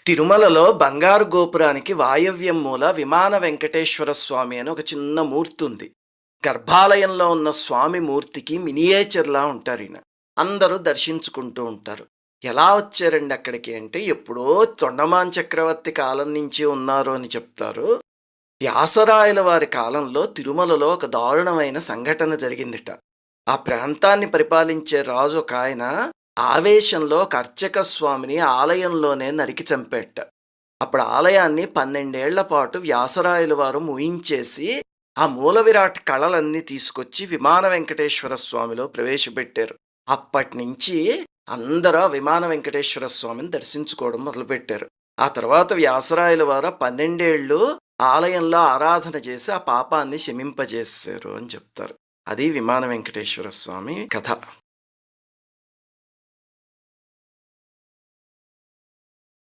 తిరుమలలో బంగారు గోపురానికి వాయవ్యం మూల విమాన వెంకటేశ్వర స్వామి అని ఒక చిన్న మూర్తి ఉంది. గర్భాలయంలో ఉన్న స్వామి మూర్తికి మినియేచర్‌లా ఉంటారీయన. అందరూ దర్శించుకుంటూ ఉంటారు. ఎలా వచ్చారండి అక్కడికి అంటే, ఎప్పుడో తొండమాన్ చక్రవర్తి కాలం నుంచి ఉన్నారు అని చెప్తారు. వ్యాసరాయల వారి కాలంలో తిరుమలలో ఒక దారుణమైన సంఘటన జరిగిందిట. ఆ ప్రాంతాన్ని పరిపాలించే రాజు ఒకాయన ఆవేశంలో ఒక అర్చక స్వామిని ఆలయంలోనే నరికి చంపేట్ట. అప్పుడు ఆలయాన్ని 12 ఏళ్ల పాటు వ్యాసరాయల వారు ముయించేసి, ఆ మూల విరాట్ కళలన్నీ తీసుకొచ్చి విమాన వెంకటేశ్వర స్వామిలో ప్రవేశపెట్టారు. అప్పటినుంచి అందరూ ఆ విమాన వెంకటేశ్వర స్వామిని దర్శించుకోవడం మొదలుపెట్టారు. ఆ తర్వాత వ్యాసరాయల వారు 12 ఏళ్ళు ఆలయంలో ఆరాధన చేసి ఆ పాపాన్ని శమింపజేశారు అని చెప్తారు. అది విమాన వెంకటేశ్వర స్వామి కథ.